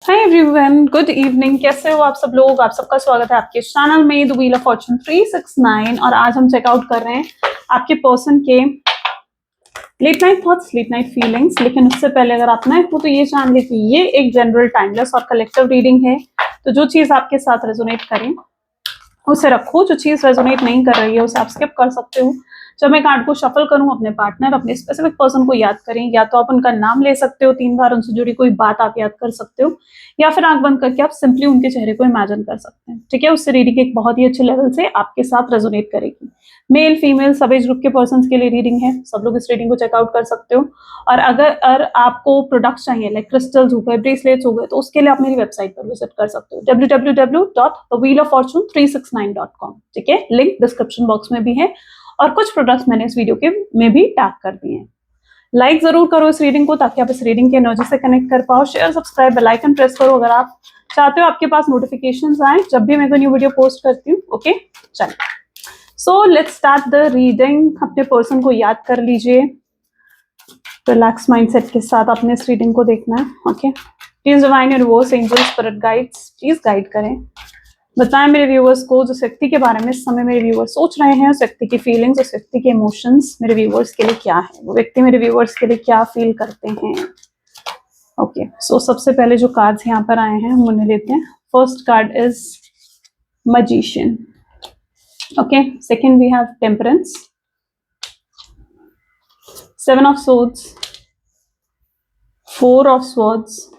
Hi everyone, good evening. कैसे हो आप सब लोग? आप सबका स्वागत है आपके चैनल में द व्हील ऑफ फॉर्चून 369। और आज हम चेकआउट कर रहे हैं आपके पर्सन के late night thoughts, late night feelings. लेकिन उससे पहले अगर आप नए हो तो ये जान ले कि ये एक जनरल, टाइमलेस और कलेक्टिव रीडिंग है। तो जो चीज आपके साथ रेजोनेट करें उसे रखो, जो चीज रेजोनेट नहीं कर रही है उसे आप स्किप कर सकते हो। जब मैं कार्ड को शफल करूं, अपने पार्टनर, अपने स्पेसिफिक पर्सन को याद करें। या तो आप उनका नाम ले सकते हो 3 बार, उनसे जुड़ी कोई बात आप याद कर सकते हो, या फिर आंख बंद करके आप सिंपली उनके चेहरे को इमेजिन कर सकते हैं। ठीक है, उससे रीडिंग एक बहुत ही अच्छे लेवल से आपके साथ रेजोनेट करेगी। मेल फीमेल सब एज ग्रुप के पर्सन के लिए रीडिंग है, सब लोग इस रीडिंग को चेकआउट कर सकते हो। और अगर आपको प्रोडक्ट्स चाहिए लाइक क्रिस्टल्स हो गए, ब्रेसलेट्स हो गए, तो उसके लिए आप मेरी वेबसाइट पर विजिट कर सकते हो www.thewheeloffortune369.com। ठीक है, लिंक डिस्क्रिप्शन बॉक्स में भी है और कुछ प्रोडक्ट्स मैंने इस वीडियो के में भी टैग कर दिए हैं। लाइक जरूर करो इस रीडिंग को ताकि आप इस रीडिंग के एनर्जी से कनेक्ट कर पाओ। Share, subscribe, bell icon press करो अगर आप चाहते हो आपके पास नोटिफिकेशंस आए जब भी मैं कोई न्यू वीडियो पोस्ट करती हूँ। ओके, चलिए, so let's start the reading. अपने पर्सन को याद कर लीजिए, रिलैक्स माइंडसेट के साथ अपने इस रीडिंग को देखना है। Okay, please divine universe, angel, spirit guides please guide करें, बताएं मेरे व्यूअर्स को जिस व्यक्ति के बारे में इस समय मेरे व्यूअर्स सोच रहे हैं, उस व्यक्ति की फीलिंग्स, उस व्यक्ति के इमोशंस मेरे व्यूअर्स के लिए क्या है, वो व्यक्ति मेरे व्यूअर्स के लिए क्या फील करते हैं। ओके, सो सबसे पहले जो कार्ड्स यहाँ पर आए हैं हम उन्हें लेते हैं। First card is magician. Okay, second we have temperance, 7 of swords, 4 of swords,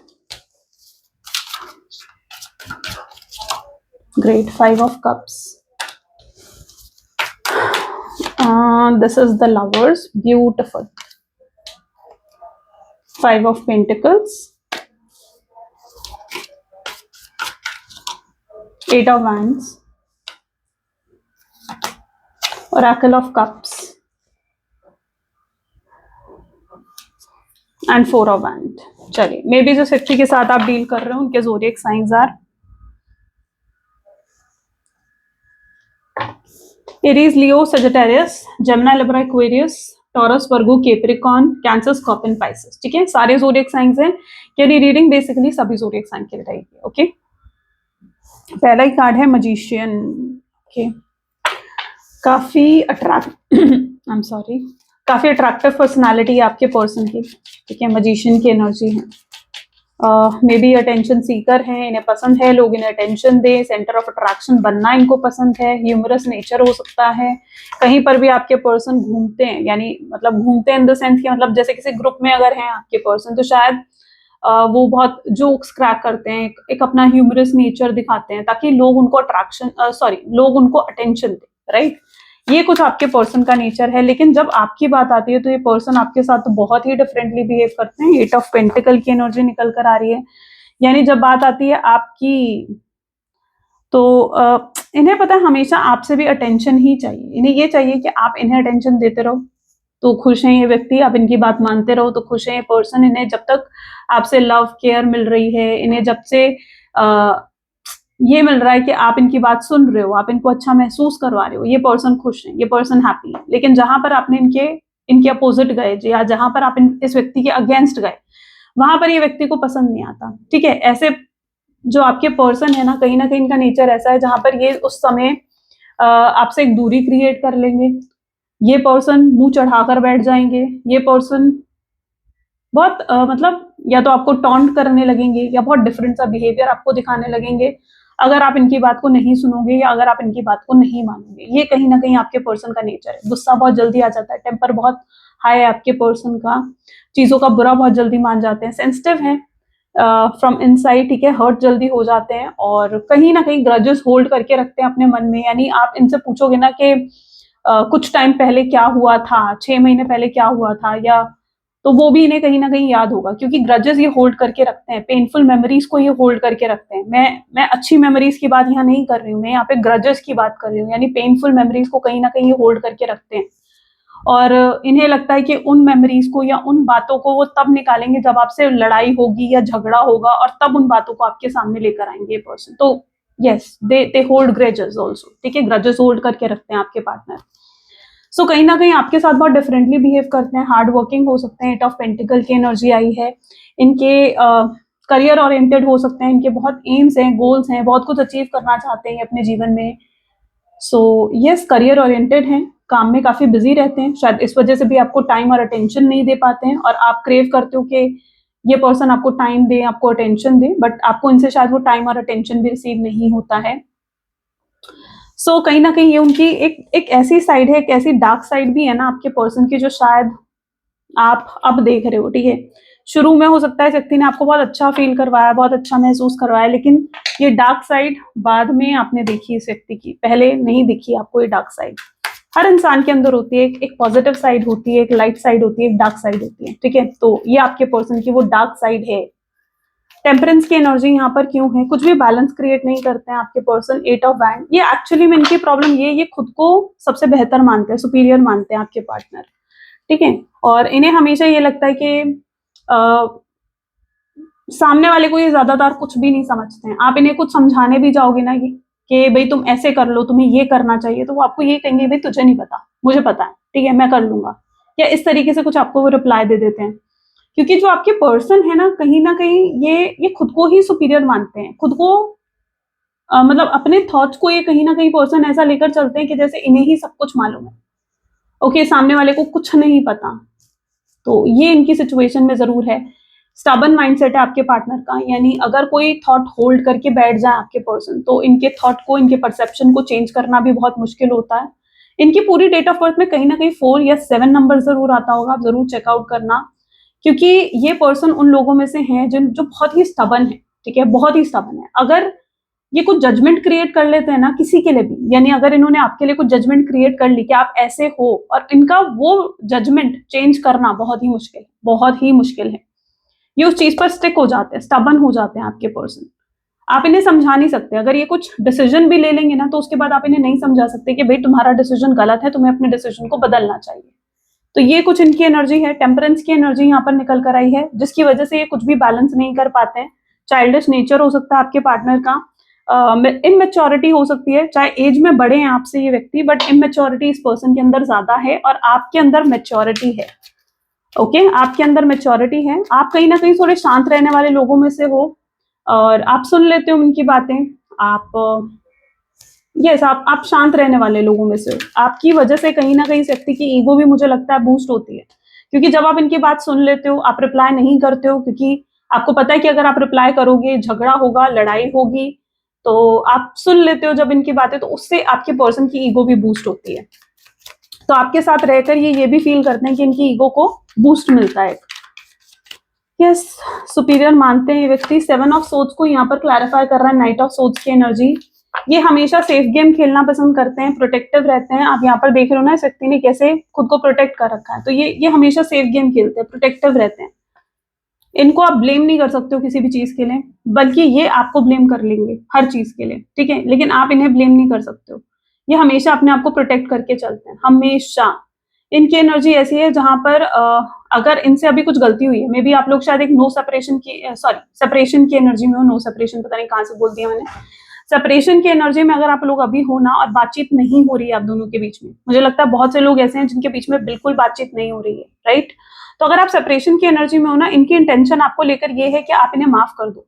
great, 5 of cups. This is the lovers, beautiful. 5 of pentacles, 8 of wands, oracle of cups and 4 of wands. चलिए, may be जो व्यक्ति के साथ आप deal कर रहे हो उनके zodiac signs are Aries, Leo, Sagittarius, Gemini, Libra, Aquarius, Taurus, Virgo, Capricorn, Cancer, Scorpion, Pisces. ठीक है, सारे ज़ोडिएक साइंस हैं। ये रीडिंग बेसिकली सभी ज़ोडिएक साइन के लिए रहेगी। ओके, पहला ही कार्ड है मैजिशियन। ओके, काफी काफी अट्रैक्टिव पर्सनालिटी है आपके पर्सन की। ठीक है, मैजिशियन की एनर्जी है। मे बी अटेंशन सीकर हैं, इन्हें पसंद है लोग इन्हें अटेंशन दें, सेंटर ऑफ अट्रैक्शन बनना इनको पसंद है। ह्यूमरस नेचर हो सकता है। कहीं पर भी आपके पर्सन घूमते हैं, यानी मतलब घूमते हैं इन द सेंस कि मतलब जैसे किसी ग्रुप में अगर हैं आपके पर्सन तो शायद वो बहुत जोक्स क्रैक करते हैं, एक अपना ह्यूमरस नेचर दिखाते हैं ताकि लोग उनको लोग उनको अटेंशन दें। राइट, ये कुछ आपके पर्सन का नेचर है। लेकिन जब आपकी बात आती है तो ये पर्सन आपके साथ तो बहुत ही डिफरेंटली बिहेव करते हैं। 8 ऑफ पेंटिकल की एनर्जी निकल कर आ रही है, यानी जब बात आती है आपकी तो इन्हें पता है हमेशा आपसे भी अटेंशन ही चाहिए। इन्हें ये चाहिए कि आप इन्हें अटेंशन देते रहो तो खुश हैं ये व्यक्ति, आप इनकी बात मानते रहो तो खुश है ये पर्सन। इन्हें जब तक आपसे लव केयर मिल रही है, इन्हें जब से ये मिल रहा है कि आप इनकी बात सुन रहे हो, आप इनको अच्छा महसूस करवा रहे हो, ये पर्सन खुश है, ये पर्सन हैप्पी है। लेकिन जहां पर आपने इनके अपोजिट गए या जहां पर आप इस व्यक्ति के अगेंस्ट गए, वहां पर ये व्यक्ति को पसंद नहीं आता। ठीक है, ऐसे जो आपके पर्सन है ना कहीं इनका नेचर ऐसा है जहां पर ये उस समय आपसे एक दूरी क्रिएट कर लेंगे। ये पर्सन मुंह चढ़ाकर बैठ जाएंगे। ये पर्सन बहुत मतलब या तो आपको टॉन्ट करने लगेंगे या बहुत डिफरेंट सा बिहेवियर आपको दिखाने लगेंगे अगर आप इनकी बात को नहीं सुनोगे या अगर आप इनकी बात को नहीं मानोगे। ये कहीं ना कहीं आपके पर्सन का नेचर है। गुस्सा बहुत जल्दी आ जाता है, टेम्पर बहुत हाई है आपके पर्सन का, चीजों का बुरा बहुत जल्दी मान जाते हैं, सेंसिटिव है फ्रॉम इनसाइड। ठीक है, हर्ट जल्दी हो जाते हैं और कहीं ना कहीं ग्रजेस होल्ड करके रखते हैं अपने मन में। यानी आप इनसे पूछोगे ना कि कुछ टाइम पहले क्या हुआ था, 6 महीने पहले क्या हुआ था, या तो वो भी इन्हें कहीं ना कहीं याद होगा क्योंकि ग्रजेस ये होल्ड करके रखते हैं, पेनफुल मेमोरीज को ये होल्ड करके रखते हैं। मैं अच्छी मेमोरीज की बात यहाँ नहीं कर रही हूँ, मैं यहाँ पे ग्रजेस की बात कर रही हूँ, यानी पेनफुल मेमोरीज को कहीं ना कहीं ये होल्ड करके रखते हैं। और इन्हें लगता है कि उन मेमोरीज को या उन बातों को वो तब निकालेंगे जब आपसे लड़ाई होगी या झगड़ा होगा और तब उन बातों को आपके सामने लेकर आएंगे ये पर्सन। तो yes, they hold grudges also. ठीक है, ग्रजेस होल्ड करके रखते हैं आपके पार्टनर। सो कहीं ना कहीं आपके साथ बहुत डिफरेंटली बिहेव करते हैं, हार्ड वर्किंग हो सकते हैं। 8 ऑफ पेंटिकल की एनर्जी आई है इनके करियर ओरिएंटेड हो सकते हैं, इनके बहुत एम्स हैं, गोल्स हैं, बहुत कुछ अचीव करना चाहते हैं अपने जीवन में। सो यस, करियर ओरिएंटेड हैं, काम में काफ़ी बिजी रहते हैं, शायद इस वजह से भी आपको टाइम और अटेंशन नहीं दे पाते हैं, और आप क्रेव करते हो कि ये पर्सन आपको टाइम दे, आपको अटेंशन दे, बट आपको इनसे शायद वो टाइम और अटेंशन भी रिसीव नहीं होता है। सो कहीं ना कहीं ये उनकी एक ऐसी साइड है, एक ऐसी डार्क साइड भी है ना आपके पर्सन की, जो शायद आप अब देख रहे हो, ठीक है। शुरू में हो सकता है व्यक्ति ने आपको बहुत अच्छा फील करवाया, बहुत अच्छा महसूस करवाया, लेकिन ये डार्क साइड बाद में आपने देखी इस व्यक्ति की, पहले नहीं दिखी आपको ये डार्क साइड। हर इंसान के अंदर होती है, एक पॉजिटिव साइड होती है, एक लाइट साइड होती है, एक डार्क साइड होती है, ठीक है। तो ये आपके पर्सन की वो डार्क साइड है। टेम्परेंस की एनर्जी यहाँ पर क्यों है? कुछ भी बैलेंस क्रिएट नहीं करते हैं आपके पर्सन। 8 ऑफ वैंड, ये एक्चुअली में इनकी प्रॉब्लम ये खुद को सबसे बेहतर मानते हैं, सुपीरियर मानते हैं आपके पार्टनर, ठीक है। और इन्हें हमेशा ये लगता है कि सामने वाले को ये ज्यादातर कुछ भी नहीं समझते हैं। आप इन्हें कुछ समझाने भी जाओगे ना कि भाई तुम ऐसे कर लो, तुम्हें ये करना चाहिए, तो वो आपको ये कहेंगे भाई तुझे नहीं पता, मुझे पता है, ठीक है, मैं कर लूंगा, या इस तरीके से कुछ आपको वो रिप्लाई दे देते हैं। क्योंकि जो आपके पर्सन है ना कहीं ये खुद को ही सुपीरियर मानते हैं, खुद को मतलब अपने थॉट्स को ये कहीं ना कहीं पर्सन ऐसा लेकर चलते हैं कि जैसे इन्हें ही सब कुछ मालूम है, ओके, सामने वाले को कुछ नहीं पता। तो ये इनकी सिचुएशन में जरूर है। स्टबन माइंडसेट है आपके पार्टनर का, यानी अगर कोई थॉट होल्ड करके बैठ जाए आपके पर्सन, तो इनके थॉट को, इनके परसेप्शन को चेंज करना भी बहुत मुश्किल होता है। इनकी पूरी डेट ऑफ बर्थ में कहीं ना कहीं 4 या 7 नंबर जरूर आता होगा, आप जरूर चेकआउट करना, क्योंकि ये पर्सन उन लोगों में से हैं जो बहुत ही स्टबन है, ठीक है, बहुत ही स्टबन है। अगर ये कुछ जजमेंट क्रिएट कर लेते हैं ना किसी के लिए भी, यानी अगर इन्होंने आपके लिए कुछ जजमेंट क्रिएट कर ली कि आप ऐसे हो, और इनका वो जजमेंट चेंज करना बहुत ही मुश्किल है, बहुत ही मुश्किल है। ये उस चीज पर स्टिक हो जाते हैं, स्टबन हो जाते हैं आपके पर्सन। आप इन्हें समझा नहीं सकते। अगर ये कुछ डिसीजन भी ले लेंगे ना, तो उसके बाद आप इन्हें नहीं समझा सकते कि भाई तुम्हारा डिसीजन गलत है, तुम्हें अपने डिसीजन को बदलना चाहिए। तो ये कुछ इनकी एनर्जी है। टेम्परेंस की एनर्जी यहाँ पर निकल कर आई है, जिसकी वजह से ये कुछ भी बैलेंस नहीं कर पाते हैं। चाइल्डिश नेचर हो सकता है आपके पार्टनर का, इमेच्योरिटी हो सकती है, चाहे एज में बड़े हैं आपसे ये व्यक्ति, बट इमेच्योरिटी इस पर्सन के अंदर ज्यादा है, और आपके अंदर मेच्योरिटी है, ओके, आपके अंदर मेच्योरिटी है। आप कहीं ना कहीं थोड़े शांत रहने वाले लोगों में से हो, और आप सुन लेते हो उनकी बातें। आप यस, आप शांत रहने वाले लोगों में से हो। आपकी वजह से कहीं ना कहीं इस व्यक्ति की ईगो भी मुझे लगता है बूस्ट होती है, क्योंकि जब आप इनकी बात सुन लेते हो, आप रिप्लाई नहीं करते हो, क्योंकि आपको पता है कि अगर आप रिप्लाई करोगे झगड़ा होगा, लड़ाई होगी, तो आप सुन लेते हो जब इनकी बातें, तो उससे आपके पर्सन की ईगो भी बूस्ट होती है। तो आपके साथ रहकर ये भी फील करते हैं कि इनकी ईगो को बूस्ट मिलता है। यस, सुपीरियर मानते हैं ये व्यक्ति। 7 ऑफ सोर्ड्स को यहाँ पर क्लैरिफाई कर रहा है, नाइट ऑफ सोर्ड्स की एनर्जी। ये हमेशा सेफ गेम खेलना पसंद करते हैं, प्रोटेक्टिव रहते हैं। आप यहाँ पर देख रहे हो ना इस व्यक्ति ने कैसे खुद को प्रोटेक्ट कर रखा है। तो ये हमेशा सेफ गेम खेलते हैं, प्रोटेक्टिव रहते हैं। इनको आप ब्लेम नहीं कर सकते हो किसी भी चीज के लिए, बल्कि ये आपको ब्लेम कर लेंगे हर चीज के लिए, ठीक है, लेकिन आप इन्हें ब्लेम नहीं कर सकते हो। ये हमेशा अपने आप को प्रोटेक्ट करके चलते हैं, हमेशा। इनकी एनर्जी ऐसी है जहां पर अगर इनसे अभी कुछ गलती हुई है, मे बी आप लोग शायद एक नो सेपरेशन की, सॉरी, सेपरेशन की एनर्जी में हो, नो सेपरेशन पता नहीं कहां से बोल दिया मैंने। सेपरेशन की एनर्जी में अगर आप लोग अभी हो ना, और बातचीत नहीं हो रही है आप दोनों के बीच में, मुझे लगता है बहुत से लोग ऐसे हैं जिनके बीच में बिल्कुल बातचीत नहीं हो रही है, राइट। तो अगर आप सेपरेशन की एनर्जी में हो ना, इनकी इंटेंशन आपको लेकर ये है कि आप इन्हें माफ कर दो,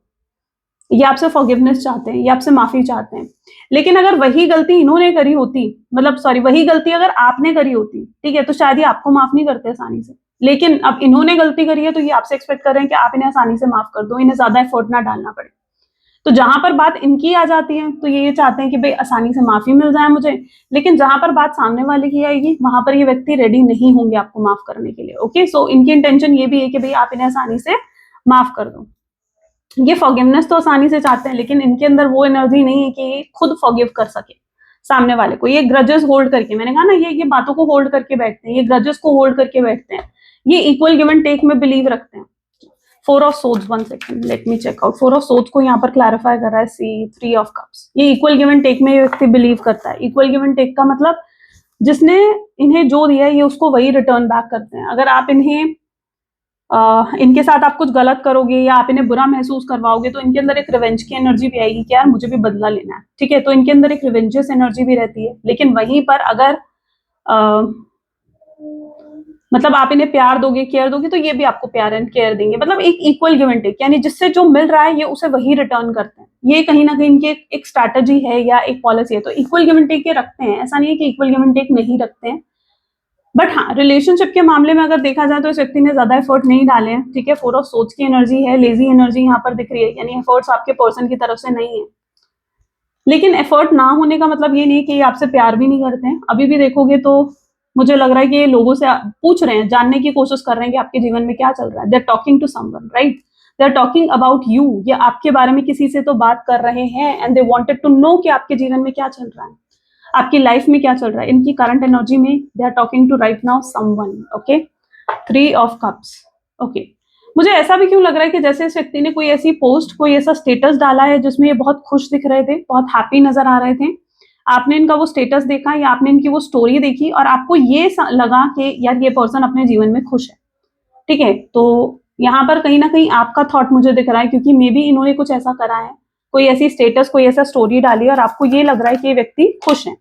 ये आपसे फॉरगिवनेस चाहते हैं, ये आपसे माफी चाहते हैं। लेकिन अगर वही गलती इन्होंने करी होती, मतलब सॉरी, वही गलती अगर आपने करी होती, ठीक है, तो शायद ये आपको माफ नहीं करते आसानी से। लेकिन अब इन्होंने गलती करी है, तो ये आपसे एक्सपेक्ट कर रहे हैं कि आप इन्हें आसानी से माफ कर दो, इन्हें ज्यादा एफर्ट ना डालना पड़े। तो जहां पर बात इनकी आ जाती है, तो ये चाहते हैं कि भाई आसानी से माफी मिल जाए मुझे। लेकिन जहां पर बात सामने वाले की आएगी, वहां पर ये व्यक्ति रेडी नहीं होंगे आपको माफ करने के लिए, ओके। सो इनकी इंटेंशन ये भी है कि भाई आप इन्हें आसानी से माफ कर दो। ये फॉरगिवनेस तो आसानी से चाहते हैं, लेकिन इनके अंदर वो एनर्जी नहीं है कि ये खुद फॉरगिव कर सके सामने वाले को। ये ग्रजेस होल्ड करके, मैंने कहा ना, ये बातों को होल्ड करके बैठते हैं, ये ग्रजेस को होल्ड करके बैठते हैं। ये इक्वल गिव एंड टेक में बिलीव रखते हैं। 4 of swords, 1 second, let me check out. 4 of swords को यहाँ पर क्लैरिफाई कर रहा है सी 3 ऑफ कप्स। ये इक्वल गिव एंड टेक में ये व्यक्ति बिलीव करता है। इक्वल गिव एंड टेक का मतलब जिसने इन्हें जो दिया है, ये उसको वही रिटर्न बैक करते हैं। अगर आप इन्हें इनके साथ आप कुछ गलत करोगे या आप इन्हें बुरा महसूस करवाओगे, तो इनके अंदर एक रिवेंज की एनर्जी भी आएगी कि यार मुझे भी बदला लेना है, ठीक है। तो इनके अंदर एक रिवेंजस एनर्जी भी रहती है। लेकिन वहीं पर अगर मतलब आप इन्हें प्यार दोगे, केयर दोगे, तो ये भी आपको प्यार एंड केयर देंगे। मतलब एक इक्वल गिव एंड टेक, यानी जिससे जो मिल रहा है ये उसे वही रिटर्न करते हैं। ये कहीं ना कहीं इनकी एक स्ट्रैटेजी है या एक पॉलिसी है। तो इक्वल गिव एंड टेक ये रखते हैं, ऐसा नहीं है कि इक्वल गिव एंड टेक नहीं रखते हैं। बट हाँ, रिलेशनशिप के मामले में अगर देखा जाए तो इस व्यक्ति ने ज्यादा एफर्ट नहीं डाले हैं। ठीक है, 4 ऑफ सोच की एनर्जी है, लेजी एनर्जी यहाँ पर दिख रही है, यानी एफर्ट्स आपके पर्सन की तरफ से नहीं है। लेकिन एफर्ट ना होने का मतलब ये नहीं कि ये आपसे प्यार भी नहीं करते हैं। अभी भी देखोगे तो मुझे लग रहा है कि ये लोगों से पूछ रहे हैं, जानने की कोशिश कर रहे हैं कि आपके जीवन में क्या चल रहा है। They are talking to someone, right? They are talking about you, ये आपके बारे में किसी से तो बात कर रहे हैं। And they wanted to know कि आपके जीवन में क्या चल रहा है, आपकी लाइफ में क्या चल रहा है। इनकी करंट एनर्जी में they are talking to right now someone. Okay, 3 of cups. Okay, मुझे ऐसा भी क्यों लग रहा है कि जैसे इस व्यक्ति ने कोई ऐसी पोस्ट, कोई ऐसा स्टेटस डाला है जिसमें ये बहुत खुश दिख रहे थे, बहुत हैप्पी नजर आ रहे थे। आपने इनका वो स्टेटस देखा या आपने इनकी वो स्टोरी देखी और आपको ये लगा कि यार ये पर्सन अपने जीवन में खुश है। ठीक है, तो यहाँ पर कहीं ना कहीं आपका थॉट मुझे दिख रहा है, क्योंकि मे बी इन्होंने कुछ ऐसा करा है, कोई ऐसी स्टेटस, कोई ऐसा स्टोरी डाली और आपको ये लग रहा है कि ये व्यक्ति खुश है।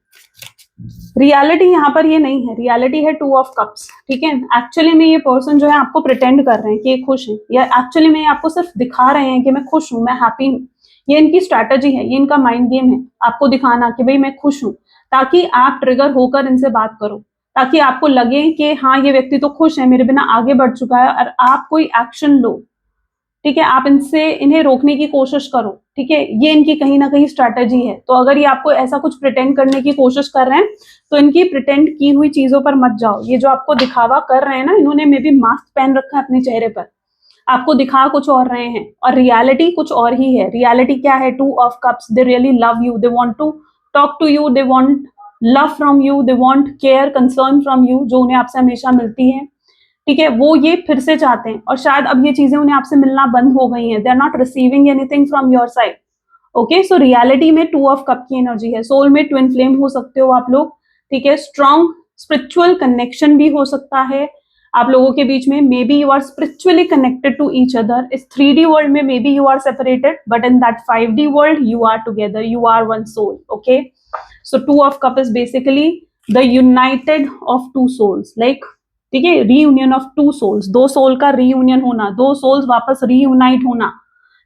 रियलिटी यहाँ पर ये नहीं है, रियलिटी है 2 ऑफ कप्स। ठीक है, एक्चुअली में ये पर्सन जो है आपको प्रिटेंड कर रहे हैं कि ये खुश है, या एक्चुअली में आपको सिर्फ दिखा रहे हैं कि मैं खुश हूं, मैं हैप्पी हूं। ये इनकी स्ट्रैटेजी है, ये इनका माइंड गेम है, आपको दिखाना कि भाई मैं खुश हूं, ताकि आप ट्रिगर होकर इनसे बात करो, ताकि आपको लगे कि हाँ ये व्यक्ति तो खुश है, मेरे बिना आगे बढ़ चुका है, और आप कोई एक्शन लो। ठीक है, आप इन्हें रोकने की कोशिश करो। ठीक है, ये इनकी कहीं ना कहीं स्ट्रैटेजी है। तो अगर ये आपको ऐसा कुछ प्रिटेंड करने की कोशिश कर रहे हैं तो इनकी प्रिटेंड की हुई चीजों पर मत जाओ। ये जो आपको दिखावा कर रहे हैं ना, इन्होंने मे बी मास्क पहन रखा है अपने चेहरे पर, आपको दिखा कुछ और रहे हैं और रियलिटी कुछ और ही है। रियलिटी क्या है? 2 of cups. They really love you, they want to talk to you, they want love from you, they want care, concern from you, जो उन्हें आपसे हमेशा मिलती है। ठीक है, वो ये फिर से चाहते हैं, और शायद अब ये चीजें उन्हें आपसे मिलना बंद हो गई हैं। They are not receiving anything from your side. Okay, so reality में 2 ऑफ कप की एनर्जी है। सोल में ट्विन फ्लेम हो सकते हो आप लोग। ठीक है, स्ट्रॉन्ग स्पिरिचुअल कनेक्शन भी हो सकता है आप लोगों के बीच में। May be you are spiritually connected to each other. इस 3D वर्ल्ड में may be you are separated, but in that 5D world you are together, you are one soul. Okay, so 2 of cup is basically the united of 2 souls, like, ठीक है, reunion of 2 souls, 2 soul का reunion होना, 2 souls वापस reunite होना।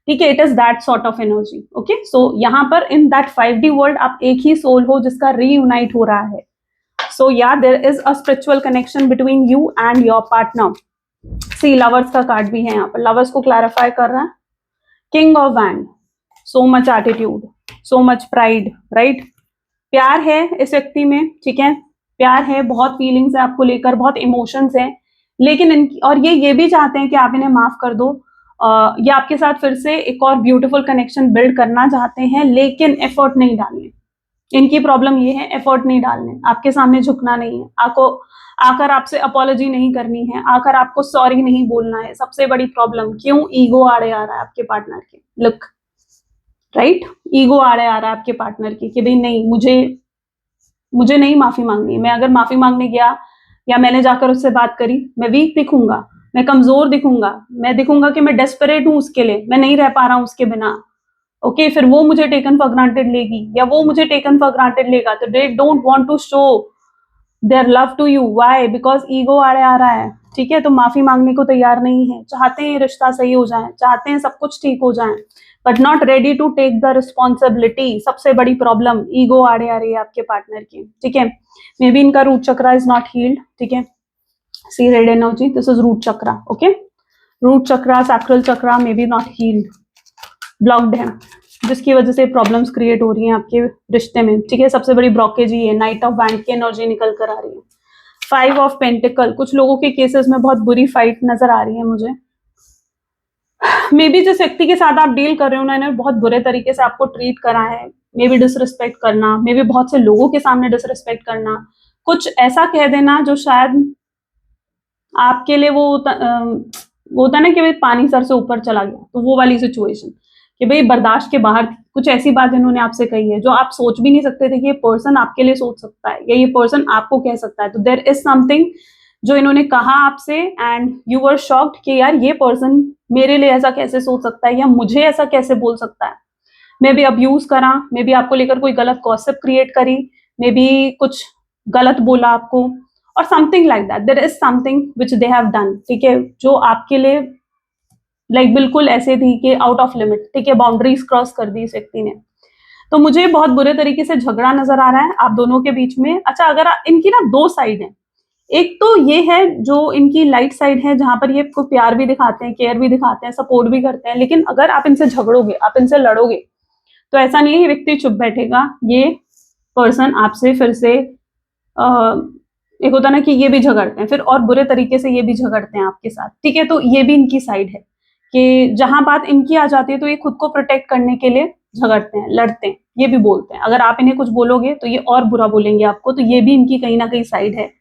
ठीक है, it is that sort of energy. Okay, सो यहाँ पर इन दैट 5D वर्ल्ड आप एक ही सोल हो जिसका रीयूनाइट हो रहा है। सो या there is a spiritual connection between you and your partner. See, lovers का कार्ड भी है यहाँ पर, लवर्स को क्लैरिफाई कर रहा है। King of wand, so much attitude, so much pride, right? प्यार है इस व्यक्ति में, ठीक है, प्यार है, बहुत फीलिंग्स है आपको लेकर, बहुत इमोशंस है, लेकिन इनकी, और ये भी चाहते हैं कि आप इन्हें माफ कर दो, ये आपके साथ फिर से एक और ब्यूटीफुल कनेक्शन बिल्ड करना चाहते हैं, लेकिन एफर्ट नहीं डालने। इनकी प्रॉब्लम ये है, एफर्ट नहीं डालने, आपके सामने झुकना नहीं है, आपको आकर आपसे अपॉलॉजी नहीं करनी है, आकर आपको सॉरी नहीं बोलना है। सबसे बड़ी प्रॉब्लम क्यों? ईगो आड़े आ रहा है आपके पार्टनर के। लुक, राइट, ईगो आड़े आ रहा है आपके पार्टनर की कि भाई नहीं, मुझे नहीं माफी मांगनी। मैं अगर माफी मांगने गया या मैंने जाकर उससे बात करी, मैं वीक दिखूंगा, मैं कमजोर दिखूंगा, मैं दिखूंगा कि मैं डेस्परेट हूं उसके लिए, मैं नहीं रह पा रहा हूं उसके बिना। ओके, फिर वो मुझे टेकन फॉर ग्रांटेड लेगी या वो मुझे टेकन फॉर ग्रांटेड लेगा। तो they don't want to show their love to you. Why? Because ego आड़े आ रहा है। ठीक है, तो माफी मांगने को तैयार नहीं है, चाहते हैं रिश्ता सही हो जाए, चाहते हैं सब कुछ ठीक हो जाए, but not ready to take the responsibility. सबसे बड़ी प्रॉब्लम ईगो आड़े आ रही है आपके पार्टनर की। ठीक है, मे बी इनका root chakra is not healed. ठीक है, see red energy, this is root chakra. Okay, root chakra, sacral chakra may be not healed, blocked है, जिसकी वजह से प्रॉब्लम्स क्रिएट हो रही हैं आपके रिश्ते में। ठीक है, सबसे बड़ी ब्लॉकेज ही है। नाइट ऑफ वैंड की एनर्जी निकल कर आ रही है। 5 ऑफ पेंटिकल, कुछ लोगों के केसेस में बहुत बुरी फाइट नजर आ रही है मुझे। मे बी जिस व्यक्ति के साथ आप डील कर रहे हो उन्होंने बहुत बुरे तरीके से आपको ट्रीट करा है। मे बी डिसरिस्पेक्ट करना, मे बी बहुत से लोगों के सामने डिसरिस्पेक्ट करना, कुछ ऐसा कह देना जो शायद आपके लिए वो होता है ना कि भाई पानी सर से ऊपर चला गया, तो वो वाली सिचुएशन कि भाई बर्दाश्त के बाहर थी। कुछ ऐसी बात इन्होंने आपसे कही है जो आप सोच भी नहीं सकते थे कि ये पर्सन आपके लिए सोच सकता है या ये पर्सन आपको कह सकता है। तो देयर इज समथिंग जो इन्होंने कहा आपसे एंड यू वर शॉक्ड कि यार ये पर्सन मेरे लिए ऐसा कैसे सोच सकता है या मुझे ऐसा कैसे बोल सकता है। मे बी अब्यूज करा, मे बी आपको लेकर कोई गलत गॉसिप क्रिएट करी, मे बी कुछ गलत बोला आपको, और something like that, there is something which they have done, ठीक है, जो आपके लिए लाइक बिल्कुल ऐसे थी कि आउट ऑफ लिमिट, ठीक है, बाउंड्रीज क्रॉस कर दी इस व्यक्ति ने। तो मुझे बहुत बुरे तरीके से झगड़ा नजर आ रहा है आप दोनों के बीच में। अच्छा, अगर इनकी ना दो साइड है, एक तो ये है जो इनकी लाइट साइड है, जहां पर ये आपको प्यार भी दिखाते हैं, केयर भी दिखाते हैं, सपोर्ट भी करते हैं, लेकिन अगर आप इनसे झगड़ोगे, आप इनसे लड़ोगे, तो ऐसा नहीं है ये व्यक्ति चुप बैठेगा, ये पर्सन आपसे फिर से एक होता ना कि ये भी झगड़ते हैं फिर, और बुरे तरीके से ये भी झगड़ते हैं आपके साथ, ठीक है। तो ये भी इनकी साइड है कि जहां बात इनकी आ जाती है तो ये खुद को प्रोटेक्ट करने के लिए झगड़ते हैं, लड़ते हैं, ये भी बोलते हैं। अगर आप इन्हें कुछ बोलोगे तो ये और बुरा बोलेंगे आपको, तो ये भी इनकी कहीं ना कहीं साइड है।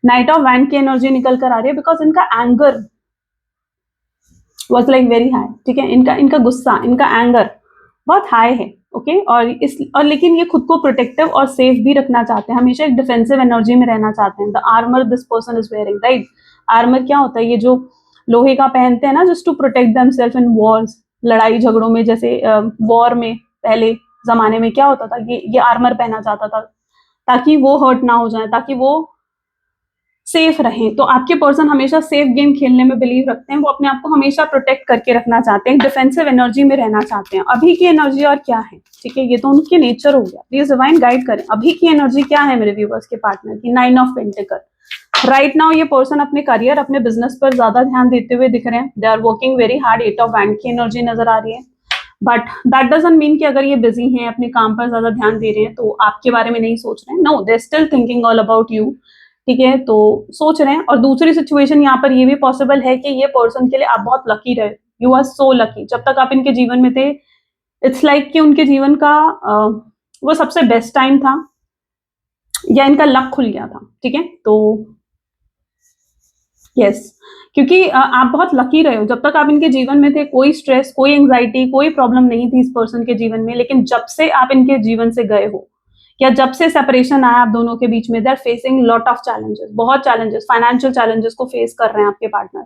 नाइट ऑफ वैंड की एनर्जी निकल कर आ रही है बिकॉज इनका anger was like very high, ठीक है, इनका गुस्सा, इनका एंगर बहुत हाई है, ओके। और लेकिन ये खुद को प्रोटेक्टिव और सेफ भी रखना चाहते हैं, हमेशा एक डिफेंसिव एनर्जी में रहना चाहते हैं। The armour this person is wearing, right. Armour क्या होता है? ये जो लोहे का पहनते हैं ना, just to protect themselves in wars, लड़ाई झगड़ों में, जैसे वॉर में पहले जमाने में क्या होता था, ये आर्मर पहना जाता था ताकि वो हर्ट ना हो जाए, ताकि वो सेफ रहें। तो आपके पर्सन हमेशा सेफ गेम खेलने में बिलीव रखते हैं, वो अपने आप को हमेशा प्रोटेक्ट करके रखना चाहते हैं, डिफेंसिव एनर्जी में रहना चाहते हैं। अभी की एनर्जी और क्या है, ठीक है, ये तो उनके नेचर हो गया। प्लीज डिवाइन गाइड करें, अभी की एनर्जी क्या है मेरे व्यूवर्स के पार्टनर की। 9 ऑफ पेंटिकल। राइट नाउ ये पर्सन अपने करियर, अपने बिजनेस पर ज्यादा ध्यान देते हुए दिख रहे हैं। They are working very hard. 8 of wand की एनर्जी नजर आ रही है, बट दैट डजंट मीन कि अगर ये बिजी हैं, अपने काम पर ज्यादा ध्यान दे रहे हैं, तो आपके बारे में नहीं सोच रहे हैं। No, they still thinking all about you, ठीक है, तो सोच रहे हैं। और दूसरी सिचुएशन यहाँ पर ये भी पॉसिबल है कि ये पर्सन के लिए आप बहुत लकी रहे। You are so lucky. जब तक आप इनके जीवन में थे, इट्स लाइक कि उनके जीवन का वो सबसे बेस्ट टाइम था, या इनका लक खुल गया था, ठीक है। तो यस, क्योंकि आप बहुत लकी रहे हो। जब तक आप इनके जीवन में थे, कोई स्ट्रेस, कोई एंजाइटी, कोई प्रॉब्लम नहीं थी इस पर्सन के जीवन में। लेकिन जब से आप इनके जीवन से गए हो, या जब से सेपरेशन आया आप दोनों के बीच में, they are facing lot of challenges, बहुत चैलेंजेस, फाइनेंशियल चैलेंजेस को फेस कर रहे हैं आपके पार्टनर।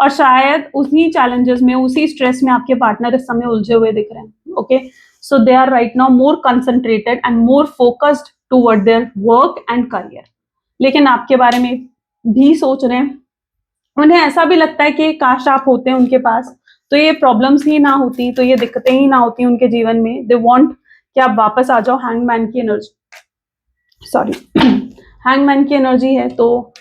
और शायद उसी चैलेंजेस में, उसी स्ट्रेस में आपके पार्टनर इस समय उलझे हुए दिख रहे हैं, okay. So they are right now more concentrated and more focused toward their work and career. लेकिन आपके बारे में भी सोच रहे हैं। उन्हें ऐसा भी लगता है कि काश आप होते हैं उनके पास, तो ये प्रॉब्लम्स ही ना होती, तो ये दिक्कतें ही ना होती उनके जीवन में। दे वांट कि आप वापस आ जाओ। हैंगमैन की एनर्जी, सॉरी, हैंगमैन की एनर्जी है, तो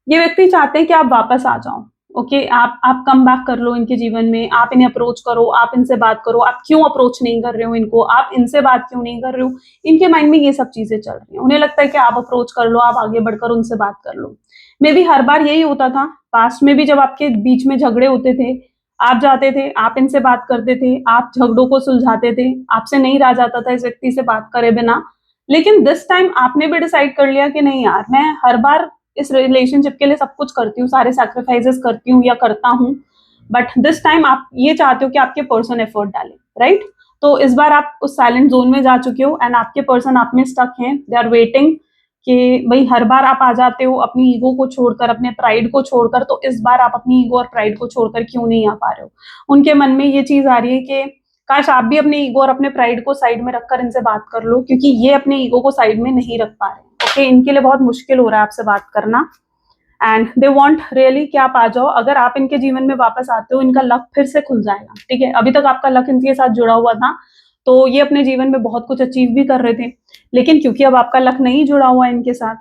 ये व्यक्ति चाहते हैं कि आप वापस आ जाओ, ओके। आप कम बैक कर लो इनके जीवन में, आप इन्हें अप्रोच करो, आप इनसे बात करो। आप क्यों अप्रोच नहीं कर रहे हो इनको, आप इनसे बात क्यों नहीं कर रहे हो? इनके माइंड में ये सब चीजें चल रही हैं। उन्हें लगता है कि आप अप्रोच कर लो, आप आगे बढ़कर उनसे बात कर लो। मे बी हर बार यही होता था पास्ट में भी, जब आपके बीच में झगड़े होते थे, आप जाते थे, आप इनसे बात करते थे, आप झगड़ों को सुलझाते थे, आपसे नहीं रहा जाता था इस व्यक्ति से बात करे बिना। लेकिन दिस टाइम आपने भी डिसाइड कर लिया कि नहीं यार, मैं हर बार इस रिलेशनशिप के लिए सब कुछ करती हूँ, सारे सैक्रिफाइसेस करती हूँ या करता हूँ, बट दिस टाइम आप ये चाहते हो कि आपके पर्सन एफर्ट डाले, राइट। तो इस बार आप उस साइलेंट जोन में जा चुके हो एंड आपके पर्सन आप में स्टक हैं। दे आर वेटिंग कि भाई हर बार आप आ जाते हो अपनी ईगो को छोड़कर, अपने प्राइड को छोड़कर, तो इस बार आप अपनी ईगो और प्राइड को छोड़कर क्यों नहीं आ पा रहे हो? उनके मन में ये चीज आ रही है कि काश आप भी अपने ईगो और अपने प्राइड को साइड में रखकर इनसे बात कर लो, क्योंकि ये अपने ईगो को साइड में नहीं रख पा रहे। ओके, इनके लिए बहुत मुश्किल हो रहा है आपसे बात करना एंड दे वांट रियली कि आप आ जाओ। अगर आप इनके जीवन में वापस आते हो, इनका लक फिर से खुल जाएगा, ठीक है। अभी तक आपका लक इनके साथ जुड़ा हुआ था, तो ये अपने जीवन में बहुत कुछ अचीव भी कर रहे थे, लेकिन क्योंकि अब आपका लक नहीं जुड़ा हुआ है इनके साथ,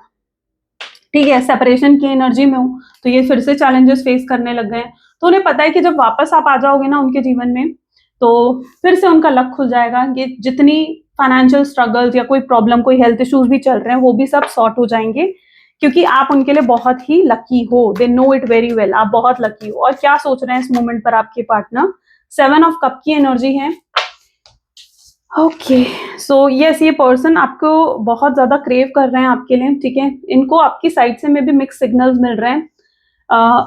ठीक है, सेपरेशन की एनर्जी में हो, तो ये फिर से चैलेंजेस फेस करने लग गए। तो उन्हें पता है कि जब वापस आप आ जाओगे ना उनके जीवन में, तो फिर से उनका लक खुल जाएगा। ये जितनी फाइनेंशियल स्ट्रगल्स या कोई प्रॉब्लम, कोई हेल्थ इश्यूज भी चल रहे हैं, वो भी सब सॉर्ट हो जाएंगे, क्योंकि आप उनके लिए बहुत ही लकी हो। They know it very well, आप बहुत लकी हो। और क्या सोच रहे हैं इस मोमेंट पर आपके पार्टनर? 7 ऑफ कप की एनर्जी है, ओके। सो यस, ये पर्सन आपको बहुत ज्यादा क्रेव कर रहे हैं आपके लिए, ठीक है। इनको आपकी साइड से में भी मिक्स सिग्नल्स मिल रहे हैं।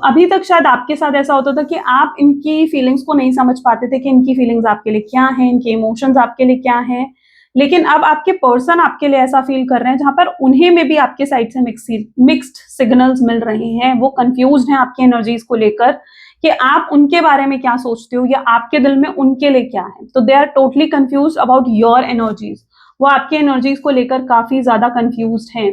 अभी तक शायद आपके साथ ऐसा होता था कि आप इनकी फीलिंग्स को नहीं समझ पाते थे कि इनकी फीलिंग्स आपके लिए क्या हैं, इनके इमोशंस आपके लिए क्या हैं। लेकिन अब आपके पर्सन आपके लिए ऐसा फील कर रहे हैं जहां पर उन्हें में भी आपके साइड से मिक्स्ड सिग्नल्स मिल रहे हैं। वो कंफ्यूज्ड हैं आपकी एनर्जीज को लेकर कि आप उनके बारे में क्या सोचते हो या आपके दिल में उनके लिए क्या है। तो they are totally confused about your energies. वो आपके एनर्जीज को लेकर काफी ज्यादा कंफ्यूज्ड हैं।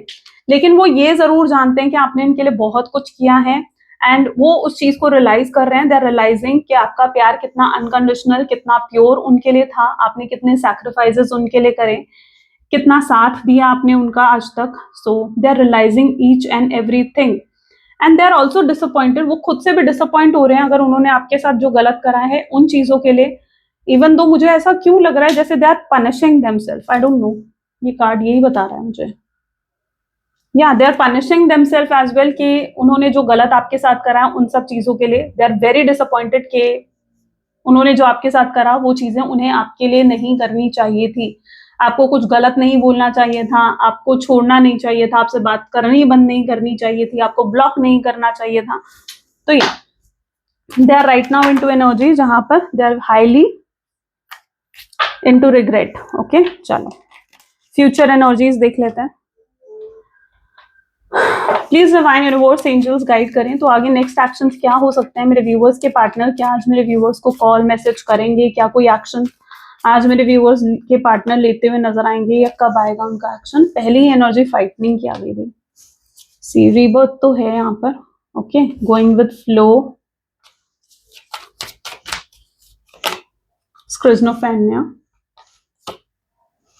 लेकिन वो ये जरूर जानते हैं कि आपने इनके लिए बहुत कुछ किया है एंड वो उस चीज को रियलाइज कर रहे हैं। दे आर रियलाइजिंग कि आपका प्यार कितना अनकंडीशनल, कितना प्योर उनके लिए था, आपने कितने सैक्रिफाइसेस उनके लिए करे, कितना साथ दिया आपने उनका आज तक। So they are realising each and everything and they are also disappointed. वो खुद से भी डिसअपॉइंट हो रहे हैं अगर उन्होंने आपके साथ जो गलत करा है उन चीजों के लिए। इवन दो मुझे ऐसा क्यों लग रहा है जैसे they are punishing themselves, I don't know, ये कार्ड यही बता रहा है मुझे। या they are punishing themselves as well कि उन्होंने जो गलत आपके साथ करा उन सब चीजों के लिए दे आर वेरी डिसअपॉइंटेड कि उन्होंने जो आपके साथ करा वो चीजें उन्हें आपके लिए नहीं करनी चाहिए थी। आपको कुछ गलत नहीं बोलना चाहिए था, आपको छोड़ना नहीं चाहिए था, आपसे बात करनी बंद नहीं करनी चाहिए थी, आपको ब्लॉक नहीं करना चाहिए था। तो या they are right now into energy जहां पर they are highly into regret. Okay, चलो फ्यूचर एनर्जीज देख लेते हैं। Please divine universe angels guide करें तो आगे नेक्स्ट एक्शंस क्या हो सकते हैं मेरे व्यूअर्स के पार्टनर। क्या आज मेरे व्यूअर्स को कॉल मैसेज करेंगे, क्या कोई एक्शन आज मेरे व्यूअर्स के पार्टनर लेते हुए नजर आएंगे या कब आएगा उनका एक्शन। पहली ही एनर्जी फाइटनिंग की आ गई भाई, सी रीबर्थ तो है यहाँ पर। Okay, going with flow, schizophrenia,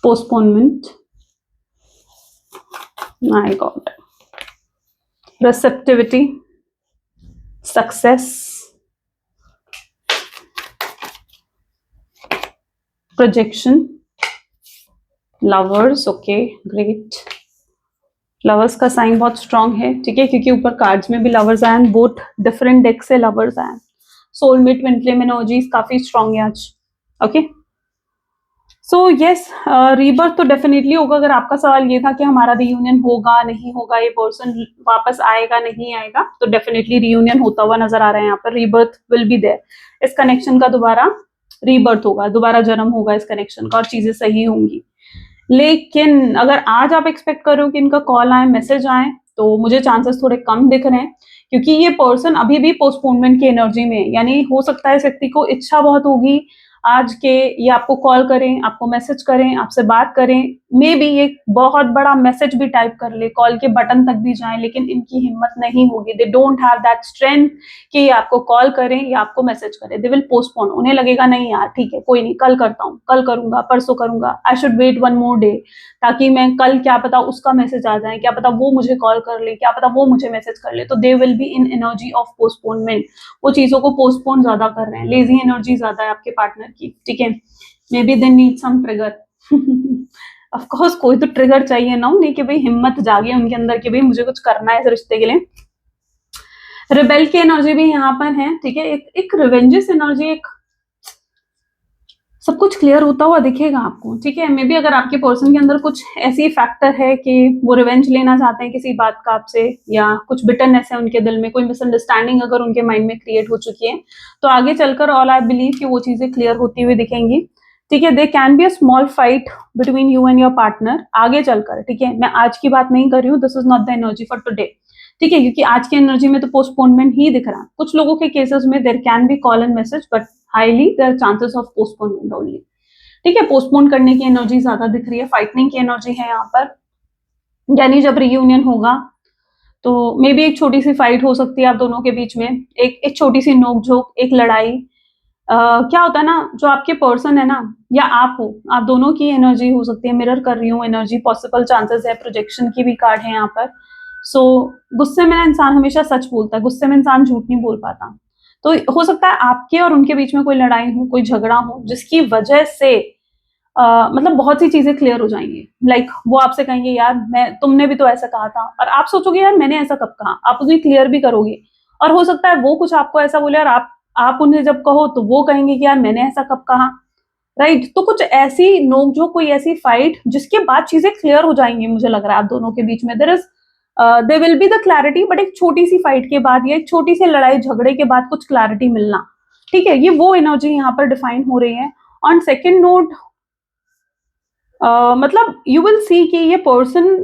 postponement, my god, receptivity, success, projection, lovers। Okay great, lovers का साइन बहुत स्ट्रांग है, ठीक है, क्योंकि ऊपर कार्ड्स में भी लवर्स आए, बोथ डिफरेंट डेक से लवर्स आए। सोलमेट ट्विन फ्लेम एनर्जीज काफी स्ट्रांग है आज। ओके, सो यस, रीबर्थ तो डेफिनेटली होगा। अगर आपका सवाल ये था कि हमारा रियूनियन होगा नहीं होगा, ये पर्सन वापस आएगा नहीं आएगा, तो डेफिनेटली रियूनियन होता हुआ नजर आ रहा है यहाँ पर। रीबर्थ विल बी देयर, इस कनेक्शन का दोबारा रीबर्थ होगा, दोबारा जन्म होगा इस कनेक्शन का और चीजें सही होंगी। लेकिन अगर आज आप एक्सपेक्ट करो कि इनका कॉल आए, मैसेज आए, तो मुझे चांसेस थोड़े कम दिख रहे हैं, क्योंकि ये पर्सन अभी भी पोस्टपोनमेंट की एनर्जी में है। यानी हो सकता है इस व्यक्ति को इच्छा बहुत होगी आज के ये आपको कॉल करें, आपको मैसेज करें, आपसे बात करें, मे बी एक बहुत बड़ा मैसेज भी टाइप कर ले, कॉल के बटन तक भी जाएं, लेकिन इनकी हिम्मत नहीं होगी। They don't have that strength कि ये आपको कॉल करें या आपको मैसेज करें। दे विल पोस्टपोन, उन्हें लगेगा नहीं यार ठीक है कोई नहीं, कल करता हूँ, कल करूंगा, परसों करूंगा, I should wait one more day, ताकि मैं कल क्या पता उसका मैसेज आ जाए, क्या पता वो मुझे कॉल कर ले, क्या पता वो मुझे मैसेज कर ले। तो they will be in energy of postponement, वो चीजों को पोस्टपोन ज्यादा कर रहे हैं, लेजी एनर्जी ज्यादा है आपके पार्टनर की, ठीक है। मे be they need some trigger. Of course कोई तो ट्रिगर चाहिए ना उन्हें कि भाई हिम्मत जागे उनके अंदर कि भाई मुझे कुछ करना है इस रिश्ते के लिए। रिबेल की एनर्जी भी यहाँ पर है, ठीक है, एक रिवेंजेस एनर्जी, एक सब कुछ क्लियर होता हुआ दिखेगा आपको, ठीक है। मे बी अगर आपके पर्सन के अंदर कुछ ऐसी फैक्टर है कि वो रिवेंज लेना चाहते हैं किसी बात का आपसे, या कुछ बिटरनेस है उनके दिल में, कोई मिसअंडरस्टैंडिंग अगर उनके माइंड में क्रिएट हो चुकी है, तो आगे चलकर ऑल आई बिलीव कि वो चीजें क्लियर होती हुई दिखेंगी, ठीक है। They can be a small fight between you and your partner आगे चलकर, ठीक है। मैं आज की बात नहीं कर रही हूँ, this is not the energy for today, ठीक है, क्योंकि आज की एनर्जी में तो पोस्टपोनमेंट ही दिख रहा है। कुछ लोगों के केसेस में there can be call and message, but highly there chances of postponement only, ठीक है। पोस्टपोन करने की एनर्जी ज्यादा दिख रही है, फाइटनिंग की एनर्जी है यहाँ पर। यानी जब रियूनियन होगा तो मे बी एक छोटी सी फाइट हो सकती है आप दोनों के बीच में, एक छोटी सी नोकझोंक, एक लड़ाई। क्या होता है ना, जो आपके पर्सन है ना या आप हो, आप दोनों की एनर्जी हो सकती है, मिरर कर रही हूँ एनर्जी, पॉसिबल चांसेस है, प्रोजेक्शन की भी कार्ड है यहाँ पर। सो गुस्से में ना इंसान हमेशा सच बोलता है, गुस्से में इंसान झूठ नहीं बोल पाता। तो हो सकता है आपके और उनके बीच में कोई लड़ाई हो, कोई झगड़ा हो, जिसकी वजह से मतलब बहुत सी चीजें क्लियर हो जाएंगी। लाइक वो आपसे कहेंगे यार तुमने भी तो ऐसा कहा था, और आप सोचोगे यार मैंने ऐसा कब कहा, आप उसे क्लियर भी करोगे। और हो सकता है वो कुछ आपको ऐसा बोले और आप उन्हें जब कहो तो वो कहेंगे कि यार मैंने ऐसा कब कहा, राइट। तो कुछ ऐसी नोकझोंक, कोई ऐसी फाइट जिसके बाद चीजें क्लियर हो जाएंगी, मुझे लग रहा है आप दोनों के बीच में there will be the clarity, but एक छोटी सी फाइट के बाद या एक छोटी सी लड़ाई झगड़े के बाद कुछ क्लैरिटी मिलना, ठीक है। ये वो एनर्जी यहाँ पर डिफाइन हो रही है। ऑन सेकेंड नोट, मतलब यू विल सी कि ये पर्सन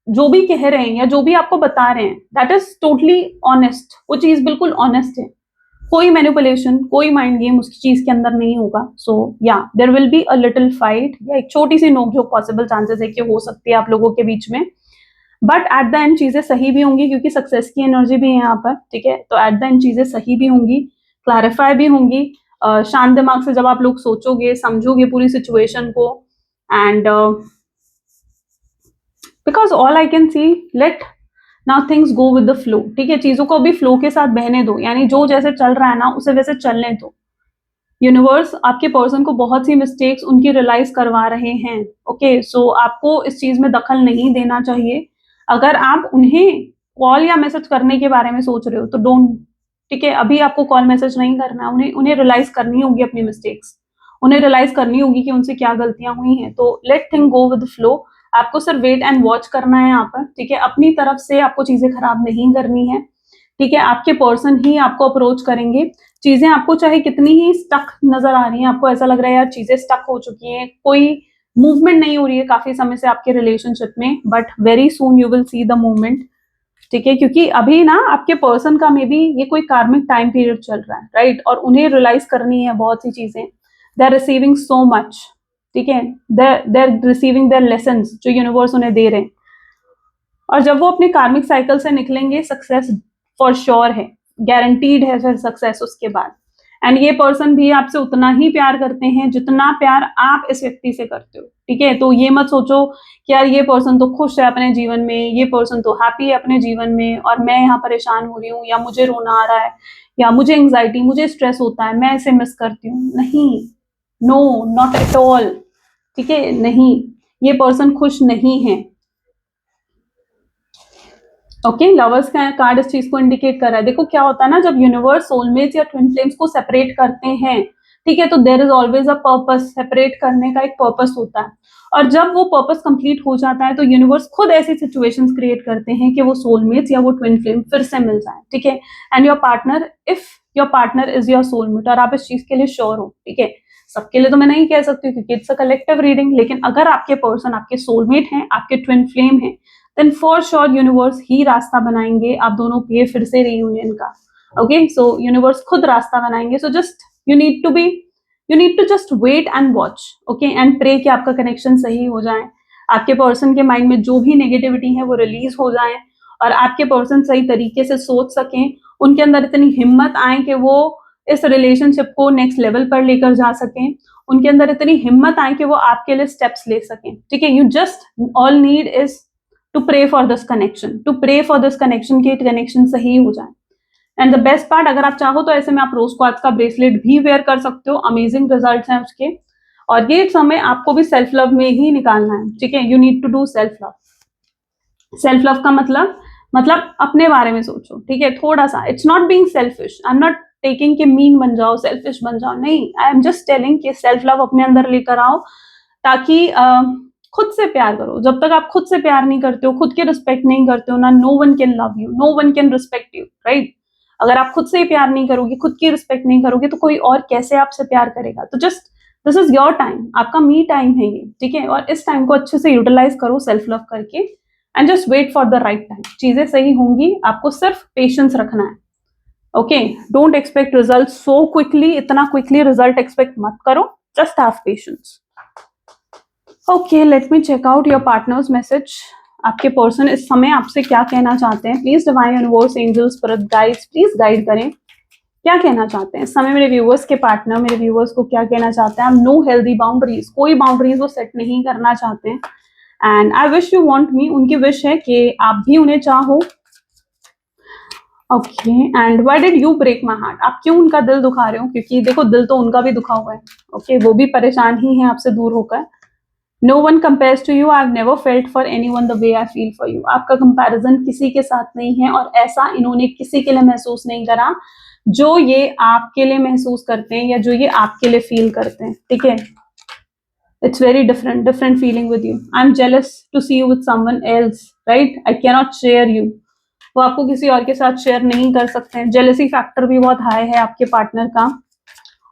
जो भी कह रहे हैं या जो भी आपको बता रहे हैं दैट इज टोटली ऑनेस्ट, वो चीज बिल्कुल ऑनेस्ट है, कोई मैनिपुलेशन, कोई माइंड गेम उसकी चीज के अंदर नहीं होगा। सो या there will be a little fight, या एक छोटी सी नोकझोंक पॉसिबल चांसेस है कि हो सकती है आप लोगों के बीच में, बट एट द एंड चीजें सही भी होंगी क्योंकि सक्सेस की एनर्जी भी है यहाँ पर, ठीक है। तो एट द एंड चीजें सही भी होंगी, क्लैरिफाई भी होंगी। शांत दिमाग से जब आप लोग सोचोगे, समझोगे पूरी सिचुएशन को, and because all I can see, let now things go with the flow, ठीक है। चीजों को अभी फ्लो के साथ बहने दो, यानी जो जैसे चल रहा है ना उसे वैसे चलने दो। यूनिवर्स आपके पर्सन को बहुत सी मिस्टेक्स उनकी रियलाइज करवा रहे हैं, ओके। सो आपको इस चीज में दखल नहीं देना चाहिए। अगर आप उन्हें कॉल या मैसेज करने के बारे में सोच रहे हो तो डोंट, ठीक है। अभी आपको कॉल मैसेज नहीं करना, उन्हें उन्हें रियलाइज करनी होगी अपनी मिस्टेक्स, उन्हें रियलाइज करनी होगी कि उनसे क्या गलतियां हुई हैं। तो let thing go with flow. आपको सिर्फ वेट एंड वॉच करना है यहाँ पर, ठीक है। अपनी तरफ से आपको चीजें खराब नहीं करनी है, ठीक है। आपके पर्सन ही आपको अप्रोच करेंगे। चीजें आपको चाहे कितनी ही स्टक नजर आ रही हैं, आपको ऐसा लग रहा है यार चीजें स्टक हो चुकी हैं, कोई मूवमेंट नहीं हो रही है काफी समय से आपके रिलेशनशिप में, but very soon you will see the movement, ठीक है। क्योंकि अभी ना आपके पर्सन का मे बी ये कोई कार्मिक टाइम पीरियड चल रहा है, राइट। और उन्हें रियलाइज करनी है बहुत सी चीजें। They are receiving so much, ठीक है। They are receiving their lessons जो यूनिवर्स उन्हें दे रहे हैं। और जब वो अपने कार्मिक साइकिल से निकलेंगे, सक्सेस फॉर श्योर है, गारंटीड है फिर सक्सेस उसके बाद। एंड ये पर्सन भी आपसे उतना ही प्यार करते हैं जितना प्यार आप इस व्यक्ति से करते हो, ठीक है। तो ये मत सोचो कि यार ये पर्सन तो खुश है अपने जीवन में, ये पर्सन तो हैप्पी है अपने जीवन में, और मैं यहाँ परेशान हो रही हूँ, या मुझे रोना आ रहा है, या मुझे एंग्जाइटी, मुझे स्ट्रेस होता है, मैं इसे मिस करती हूँ। नहीं, नो, नॉट एट ऑल, ठीक है। नहीं, ये पर्सन खुश नहीं है, ओके। लवर्स का कार्ड इस चीज को इंडिकेट कर रहा है। देखो क्या होता है ना, जब यूनिवर्स सोलमेट्स या ट्विन फ्लेम्स को सेपरेट करते हैं, ठीक है, तो there is always a purpose. Separate करने का एक पर्पस होता है, और जब वो पर्पस कंप्लीट हो जाता है तो यूनिवर्स खुद ऐसी सिचुएशंस क्रिएट करते हैं कि वो सोलमेट्स या वो ट्विन फ्लेम फिर से मिल जाए, ठीक है। And your partner, if your partner is your soulmate, और आप इस चीज के लिए श्योर हो, ठीक है। सबके लिए तो मैं नहीं कह सकती क्योंकि इट्स अ कलेक्टिव रीडिंग, लेकिन अगर आपके पर्सन आपके सोलमेट हैं, आपके ट्विन फ्लेम हैं, देन फॉर श्योर यूनिवर्स ही रास्ता बनाएंगे आप दोनों के फिर से रीयूनियन का, ओके। सो यूनिवर्स खुद रास्ता बनाएंगे। So just you need to just wait and watch, okay, and pray कि आपका कनेक्शन सही हो जाए, आपके पर्सन के माइंड में जो भी नेगेटिविटी है वो रिलीज हो जाए, और आपके पर्सन सही तरीके से सोच सकें, उनके अंदर इतनी हिम्मत आए कि वो इस रिलेशनशिप को नेक्स्ट लेवल पर लेकर जा सकें, उनके अंदर इतनी हिम्मत आए कि वो आपके लिए स्टेप्स ले सकें, ठीक है। You just all need is to pray for this connection, to pray for this connection की कनेक्शन सही हो जाए। एंड द बेस्ट पार्ट, अगर आप चाहो तो ऐसे में आप रोज क्वार्ट्ज का ब्रेसलेट भी वेयर कर सकते हो, अमेजिंग रिजल्ट्स हैं उसके। और ये समय आपको भी सेल्फ लव में ही निकालना है, ठीक है। You need to do self love. Self love का मतलब अपने बारे में सोचो, ठीक है, थोड़ा सा। It's not being selfish, I am not taking कि मीन बन जाओ, सेल्फिश बन जाओ, नहीं। आई एम जस्ट टेलिंग कि सेल्फ लव अपने अंदर लेकर आओ, ताकि खुद से प्यार करो। जब तक आप खुद से प्यार नहीं करते हो, खुद की रिस्पेक्ट नहीं करते हो ना, no one can love you, no one can respect you, right. अगर आप खुद से ही प्यार नहीं करोगे, खुद की रिस्पेक्ट नहीं करोगे, तो कोई और कैसे आपसे प्यार करेगा। तो just this is your time, आपका मी टाइम है ये, ठीक है। और इस टाइम को अच्छे से यूटिलाइज करो सेल्फ लव करके, and just wait for the right time. चीजें सही होंगी, आपको सिर्फ पेशेंस रखना है, okay. Don't expect result so quickly, इतना क्विकली रिजल्ट एक्सपेक्ट मत करो, just have patience. Okay, let me check out your partner's message. आपके पर्सन इस समय आपसे क्या कहना चाहते हैं। Please divine universe, angels, spirit guides, please guide करें, क्या कहना चाहते हैं इस समय मेरे व्यूअर्स के पार्टनर, मेरे व्यूअर्स को क्या कहना चाहते हैं। नो हेल्दी बाउंड्रीज, कोई बाउंड्रीज वो सेट नहीं करना चाहते हैं। And I wish you want me, उनकी विश है कि आप भी उन्हें चाहो, okay. And why did you break my heart, आप क्यों उनका दिल दुखा रहे हो, क्योंकि देखो दिल तो उनका भी दुखा हुआ है, ओके। वो भी परेशान ही है आपसे दूर होकर। No one compares to you. I've never felt for anyone the way I feel for you. आपका कंपैरिजन किसी के साथ नहीं है, और ऐसा इन्होंने किसी के लिए महसूस नहीं करा जो ये आपके लिए महसूस करते हैं, या जो ये आपके लिए फील करते हैं, ठीक है। It's very different feeling with you. I'm jealous to see you with someone else, right? I cannot share you. वो आपको किसी और के साथ शेयर नहीं कर सकते हैं। जेलसी फैक्टर भी बहुत हाई है आपके पार्टनर का।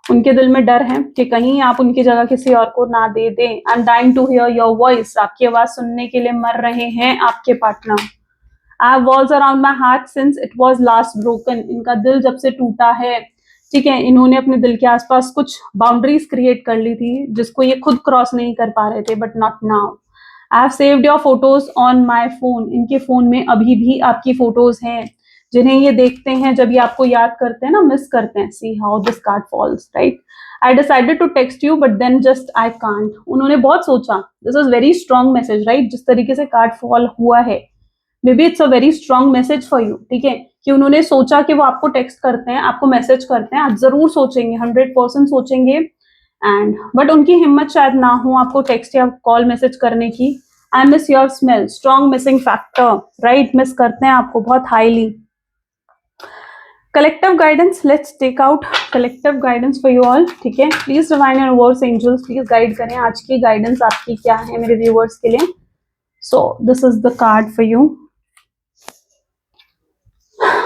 उनके दिल में डर है कि कहीं आप उनकी जगह किसी और को ना दे दें। I am dying to hear your voice, आपकी आवाज सुनने के लिए मर रहे हैं आपके partner. I have walls around my heart since it was last broken, इनका दिल जब से टूटा है, ठीक है। इन्होंने अपने दिल के आसपास कुछ बाउंड्रीज क्रिएट कर ली थी जिसको ये खुद क्रॉस नहीं कर पा रहे थे, but not now. I have saved your photos on my phone, इनके फोन में अभी भी आपकी फोटोज हैं, जिन्हें ये देखते हैं जब ये आपको याद करते हैं ना, मिस करते हैं. See how this card falls, right. I decided to text you but then just I can't. उन्होंने बहुत सोचा. This is very strong message, right. जिस तरीके से कार्ड फॉल हुआ है, may be it's a very strong message for you. ठीक है, कि उन्होंने सोचा कि वो आपको टेक्स्ट करते हैं, आपको मैसेज करते हैं, आप जरूर सोचेंगे, 100% सोचेंगे. एंड बट उनकी हिम्मत शायद ना हो आपको टेक्स्ट या कॉल मैसेज करने की. I miss your smell, strong missing factor, right. Miss करते हैं आपको बहुत highly. Collective guidance, let's take out collective guidance for you all. ठीक है, please divine universe angels please guide करें आज की गाइडेंस आपकी क्या है मेरे व्यूअर्स के लिए. So this is the card for you.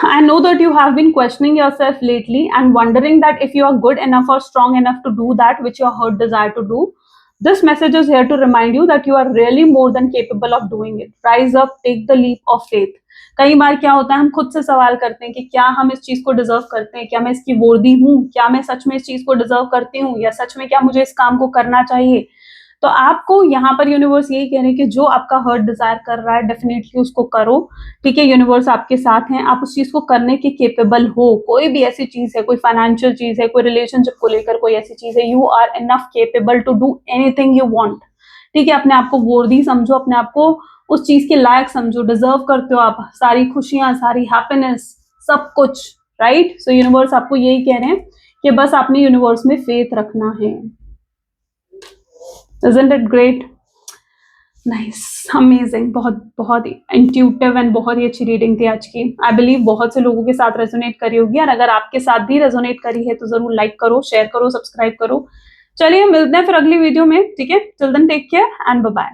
I know that you have been questioning yourself lately and wondering that if you are good enough or strong enough to do that which your heart desire to do. This message is here to remind you that you are really more than capable of doing it. Rise up, take the leap of faith. कई बार क्या होता है, हम खुद से सवाल करते हैं कि क्या हम इस चीज को डिजर्व करते हैं, क्या मैं इसकी वर्दी हूँ, क्या मैं सच में इस चीज को डिजर्व करती हूँ, या सच में क्या मुझे इस काम को करना चाहिए. तो आपको यहाँ पर यूनिवर्स यही कह रहे हैं कि जो आपका हार्ट डिजायर कर रहा है डेफिनेटली उसको करो. ठीक है, यूनिवर्स आपके साथ हैं, आप उस चीज को करने के केपेबल हो. कोई भी ऐसी चीज है, कोई फाइनेंशियल चीज है, कोई रिलेशनशिप को लेकर कोई ऐसी चीज है, you are enough capable to do anything you want. ठीक है, अपने आप को वर्दी समझो, अपने आप को उस चीज के लायक समझो. डिजर्व करते हो आप सारी खुशियां, सारी हैप्पीनेस, सब कुछ, राइट. सो यूनिवर्स आपको यही कह रहे हैं कि बस आपने यूनिवर्स में फेथ रखना है. Isn't it great? Nice, amazing. बहुत बहुत इंट्यूटिव एंड बहुत ही अच्छी रीडिंग थी आज की. आई बिलीव बहुत से लोगों के साथ रेजोनेट करी होगी, और अगर आपके साथ भी रेजोनेट करी है तो जरूर लाइक करो, शेयर करो, सब्सक्राइब करो. चलिए मिलते हैं फिर अगली वीडियो में. ठीक है, till then take care and bye bye.